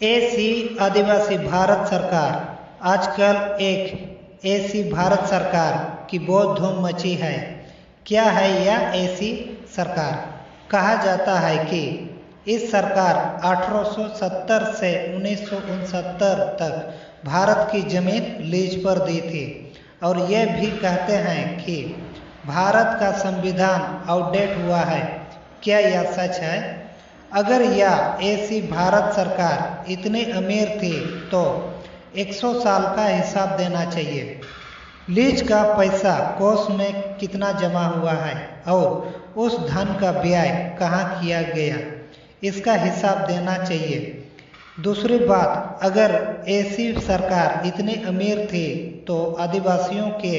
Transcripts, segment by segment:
ऐसी आदिवासी भारत सरकार आजकल एक ऐसी भारत सरकार की बहुत धूम मची है। क्या है यह ऐसी सरकार? कहा जाता है कि इस सरकार 1870 से 1969 तक भारत की जमीन लीज पर दी थी और यह भी कहते हैं कि भारत का संविधान आउटडेट हुआ है। क्या यह सच है? अगर यह ऐसी भारत सरकार इतनी अमीर थी तो 100 साल का हिसाब देना चाहिए। लीज का पैसा कोष में कितना जमा हुआ है और उस धन का व्यय कहाँ किया गया, इसका हिसाब देना चाहिए। दूसरी बात, अगर ऐसी सरकार इतनी अमीर थी तो आदिवासियों के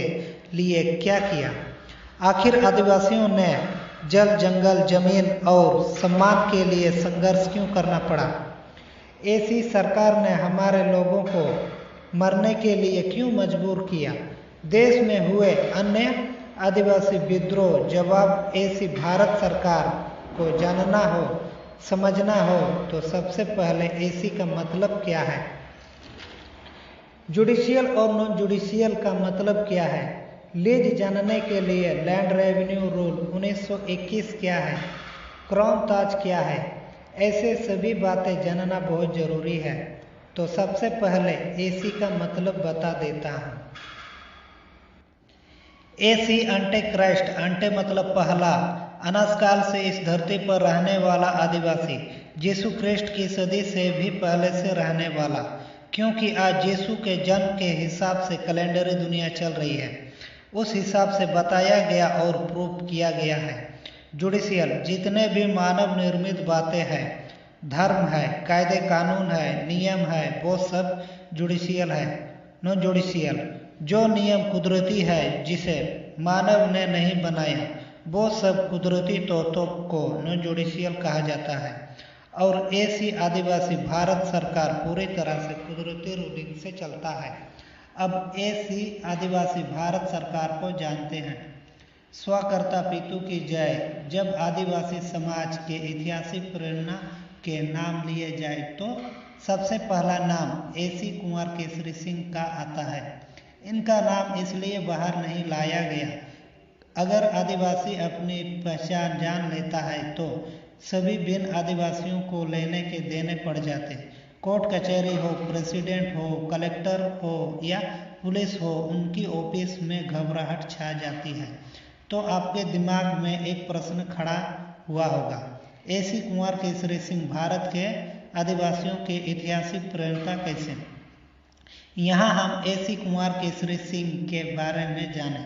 लिए क्या किया? आखिर आदिवासियों ने जल, जंगल, जमीन और सम्मान के लिए संघर्ष क्यों करना पड़ा? ऐसी सरकार ने हमारे लोगों को मरने के लिए क्यों मजबूर किया? देश में हुए अन्य आदिवासी विद्रोह जवाब ऐसी भारत सरकार को जानना हो, समझना हो तो सबसे पहले ऐसी का मतलब क्या है? जुडिशियल और नॉन जुडिशियल का मतलब क्या है? लीज जानने के लिए लैंड रेवेन्यू रूल 1921 क्या है? क्राउन ताज क्या है? ऐसे सभी बातें जानना बहुत जरूरी है। तो सबसे पहले एसी का मतलब बता देता हूँ। एसी अंटे क्राइस्ट, अंटे मतलब पहला, अनाजकाल से इस धरती पर रहने वाला आदिवासी, यीशु क्रिस्ट की सदी से भी पहले से रहने वाला, क्योंकि आज यीशु के जन्म के हिसाब से कैलेंडरी दुनिया चल रही है, उस हिसाब से बताया गया और प्रूफ किया गया है। जुडिशियल, जितने भी मानव निर्मित बातें हैं, धर्म है, कायदे कानून है, नियम है, वो सब जुडिशियल है। नॉन जुडिशियल, जो नियम कुदरती है जिसे मानव ने नहीं बनाया, वो सब कुदरती तौतों को नॉन जुडिशियल कहा जाता है। और ऐसी आदिवासी भारत सरकार पूरी तरह से कुदरती रूलिंग से चलता है। अब ऐसी आदिवासी भारत सरकार को जानते हैं। स्वकर्ता पितु की जय। जब आदिवासी समाज के ऐतिहासिक प्रेरणा के नाम लिए जाए तो सबसे पहला नाम ऐसी कुंवर केसरी सिंह का आता है। इनका नाम इसलिए बाहर नहीं लाया गया। अगर आदिवासी अपनी पहचान जान लेता है तो सभी बिन आदिवासियों को लेने के देने पड़ जाते। कोर्ट कचहरी हो, प्रेसिडेंट हो, कलेक्टर हो या पुलिस हो, उनकी ऑफिस में घबराहट छा जाती है। तो आपके दिमाग में एक प्रश्न खड़ा हुआ होगा, ऐसी कुंवर केसरी सिंह भारत के आदिवासियों के ऐतिहासिक प्रेरणा कैसे? यहाँ हम ऐसी कुंवर केसरी सिंह के बारे में जानें।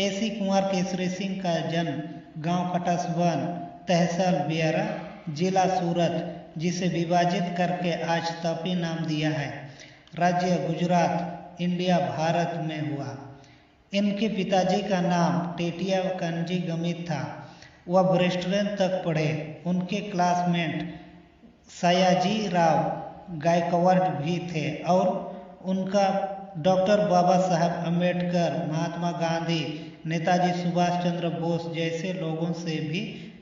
ऐसी कुंवर केसरी सिंह का जन्म गांव कटसवन, तहसील बियारा, जिला सूरत, जिसे विभाजित करके आज तापी नाम दिया है, राज्य गुजरात, इंडिया, भारत में हुआ। इनके पिताजी का नाम टेटिया कांजी गमित था। वह ब्रिस्टन तक पढ़े। उनके क्लासमेट सयाजी राव गायकवाड़ भी थे और उनका डॉक्टर बाबा साहब अम्बेडकर, महात्मा गांधी, नेताजी सुभाष चंद्र बोस जैसे लोगों से भी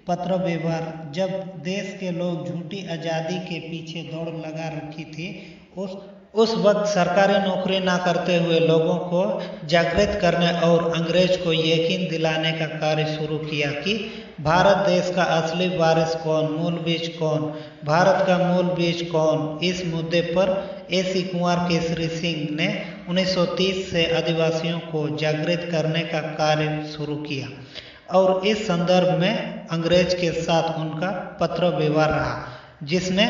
पत्र व्यवहार। जब देश के लोग झूठी आज़ादी के पीछे दौड़ लगा रखी थी, उस वक्त सरकारी नौकरी ना करते हुए लोगों को जागृत करने और अंग्रेज को यकीन दिलाने का कार्य शुरू किया कि भारत देश का असली वारिस कौन, मूल बीज कौन, भारत का मूल बीज कौन। इस मुद्दे पर ऐसी कुंवर केसरी सिंह ने 1930 से आदिवासियों को जागृत करने का कार्य शुरू किया और इस संदर्भ में अंग्रेज के साथ उनका पत्र व्यवहार रहा, जिसने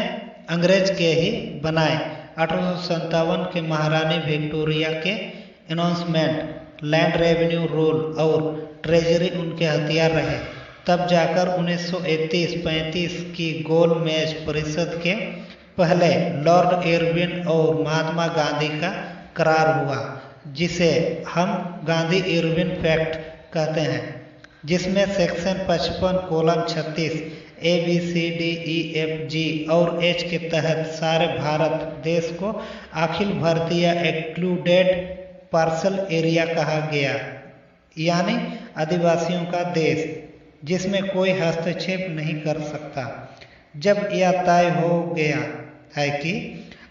अंग्रेज के ही बनाए 1857 के महारानी विक्टोरिया के अनाउंसमेंट, लैंड रेवेन्यू रूल और ट्रेजरी उनके हथियार रहे। तब जाकर 1933-35 की गोलमेज परिषद के पहले लॉर्ड इरविन और महात्मा गांधी का करार हुआ, जिसे हम गांधी इरविन पैक्ट कहते हैं, जिसमें सेक्शन 55 कॉलम 36 ABCDEFG और H के तहत सारे भारत देश को अखिल भारतीय एक्लूडेड पार्सल एरिया कहा गया, यानी आदिवासियों का देश, जिसमें कोई हस्तक्षेप नहीं कर सकता। जब यह तय हो गया है कि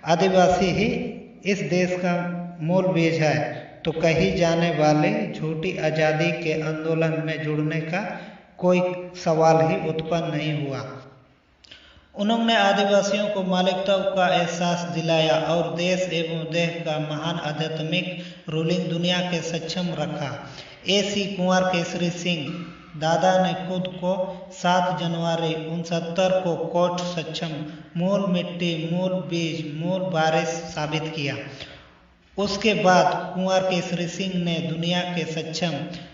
आदिवासी ही इस देश का मूल बीज है, तो कही जाने वाले झूठी आज़ादी के आंदोलन में जुड़ने का कोई सवाल ही उत्पन्न नहीं हुआ। उन्होंने आदिवासियों को मालिकता का एहसास दिलाया और देश एवं देश का महान आध्यात्मिक रूलिंग दुनिया के सक्षम रखा। A.C. कुंवर केसरी सिंह दादा ने खुद को 7 जनवरी 1969 को कोट सक्षम, मूल मिट्टी, मूल बीज, मूल बारिश साबित किया। उसके बाद कुंवर केसरी सिंह ने दुनिया के सक्षम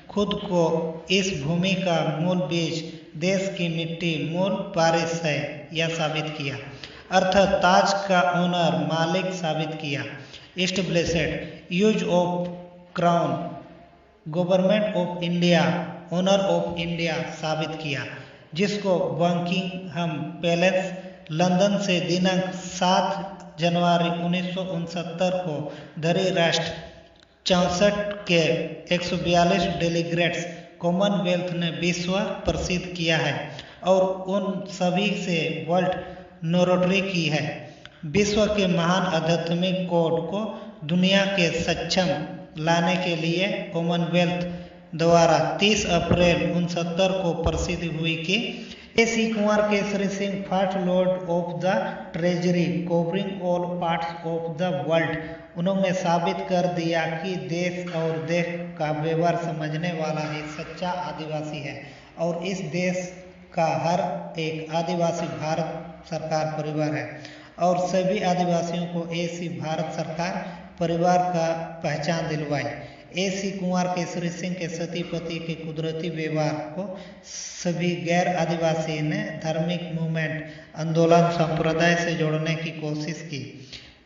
खुद को इस भूमि का मूल बीज, देश की मिट्टी, मूल बारिश है यह साबित किया, अर्थात ताज का ओनर, मालिक साबित किया। Established use of crown, government of India, owner of India साबित किया, जिसको बकिंघम पैलेस लंदन से दिनांक 7 जनवरी 1969 को धरी राष्ट्र 64 के 142 डेलीगेट्स कॉमनवेल्थ ने विश्व प्रसिद्ध किया है और उन सभी से वर्ल्ड नोटरी की है। विश्व के महान आध्यात्मिक कोड को दुनिया के सक्षम लाने के लिए कॉमनवेल्थ द्वारा 30 अप्रैल 1969 को प्रसिद्ध हुई कि A.C. Kunwar Kesari Singh first Lord of the treasury covering all parts of the world. उन्होंने साबित कर दिया कि देश और देश का व्यवहार समझने वाला ही सच्चा आदिवासी है और इस देश का हर एक आदिवासी भारत सरकार परिवार है और सभी आदिवासियों को A.C. भारत सरकार परिवार का पहचान दिलवाई। A.C. कुंवर केसरी सिंह के सती पति के कुदरती व्यवहार को सभी गैर आदिवासी ने धार्मिक मूवमेंट, आंदोलन, संप्रदाय से जोड़ने की कोशिश की,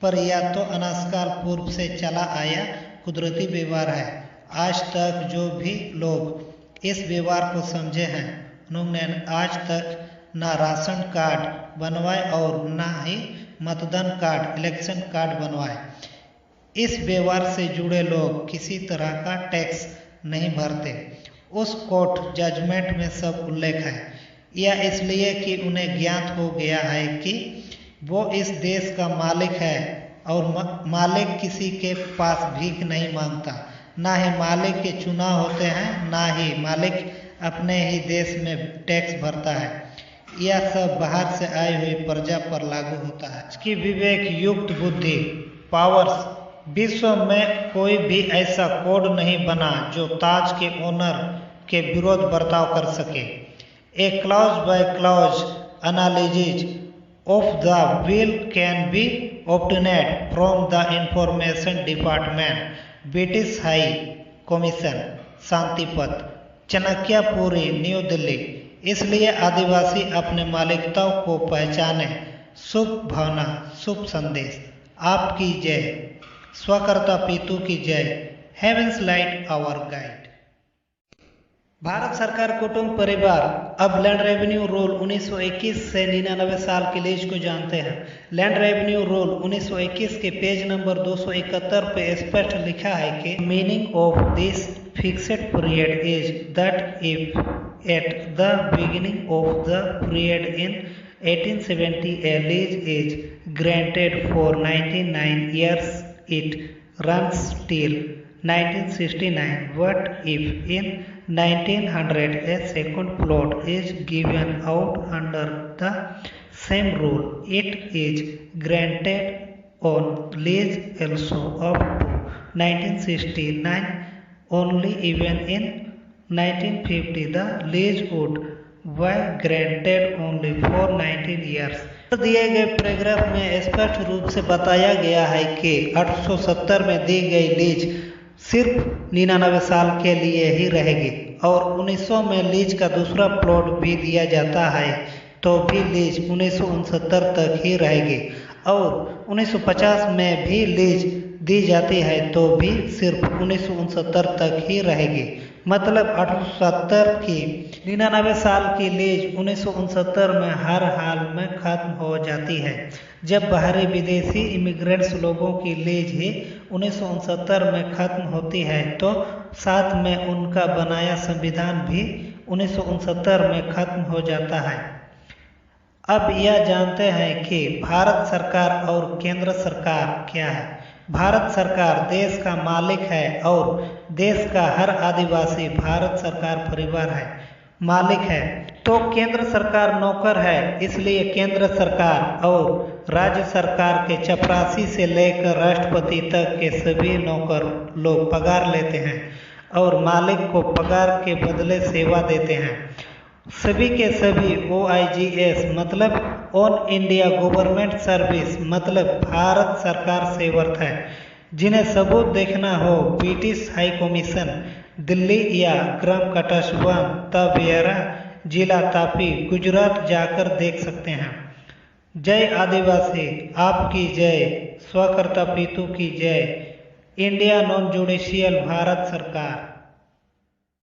पर यह तो अनादिकाल पूर्व से चला आया कुदरती व्यवहार है। आज तक जो भी लोग इस व्यवहार को समझे हैं, उन्होंने आज तक ना राशन कार्ड बनवाए और ना ही मतदान कार्ड, इलेक्शन कार्ड बनवाए। इस व्यवहार से जुड़े लोग किसी तरह का टैक्स नहीं भरते। उस कोर्ट जजमेंट में सब उल्लेख है। यह इसलिए कि उन्हें ज्ञात हो गया है कि वो इस देश का मालिक है और मालिक किसी के पास भीख नहीं मांगता, ना ही मालिक के चुनाव होते हैं, ना ही मालिक अपने ही देश में टैक्स भरता है। यह सब बाहर से आई हुई प्रजा पर लागू होता है। इसकी विवेक युक्त बुद्धि, पावर्स, विश्व में कोई भी ऐसा कोड नहीं बना जो ताज के ओनर के विरोध बर्ताव कर सके। A clause by clause analysis of the will can be obtained from the information department, British high commission, Shantipath, Chanakyapuri, New Delhi. इसलिए आदिवासी अपने मालिकता को पहचाने। शुभ भावना, शुभ संदेश। आपकी जय। स्वकर्ता पितु की जय। Heaven's light our guide. Bharat सरकार कुटुंब परिवार अब लैंड रेवेन्यू रूल 1921 से 99 साल के लीज को जानते हैं। लैंड रेवेन्यू रूल 1921 के पेज नंबर 271 पे स्पष्ट लिखा है कि meaning of this fixed period is that if at the beginning of the period in 1870 a lease is granted for 99 years, it runs till 1969. What if in 1900 a second plot is given out under the same rule? It is granted on lease also up to 1969 only. Even in 1950 the lease would were granted only for 19 years. दिए गए paragraph में स्पष्ट रूप से बताया गया है कि 1870 में दी गई लीज सिर्फ 99 साल के लिए ही रहेगी और 1900 में लीज का दूसरा प्लॉट भी दिया जाता है तो भी लीज 1969 तक ही रहेगी और 1950 में भी लीज दी जाती है तो भी सिर्फ 1969 तक ही रहेगी। मतलब 1870 की 99 साल की लीज 1969 में हर हाल में खत्म हो जाती है। जब बाहरी विदेशी इमिग्रेंट्स लोगों की लीज ही 1969 में खत्म होती है तो साथ में उनका बनाया संविधान भी 1969 में खत्म हो जाता है। अब यह जानते हैं कि भारत सरकार और केंद्र सरकार क्या है। भारत सरकार देश का मालिक है और देश का हर आदिवासी भारत सरकार परिवार है, मालिक है। तो केंद्र सरकार नौकर है, इसलिए केंद्र सरकार और राज्य सरकार के चपरासी से लेकर राष्ट्रपति तक के सभी नौकर लोग पगार लेते हैं और मालिक को पगार के बदले सेवा देते हैं। सभी के सभी OIGS मतलब ऑन इंडिया गवर्नमेंट सर्विस मतलब भारत सरकार से वर्त है। जिन्हें सबूत देखना हो ब्रिटिश हाई कमीशन दिल्ली या ग्राम कटाशवन तबेरा जिला तापी गुजरात जाकर देख सकते हैं। जय आदिवासी, आपकी जय, स्वकर्ता पितु की जय, इंडिया नॉन जुडिशियल भारत सरकार।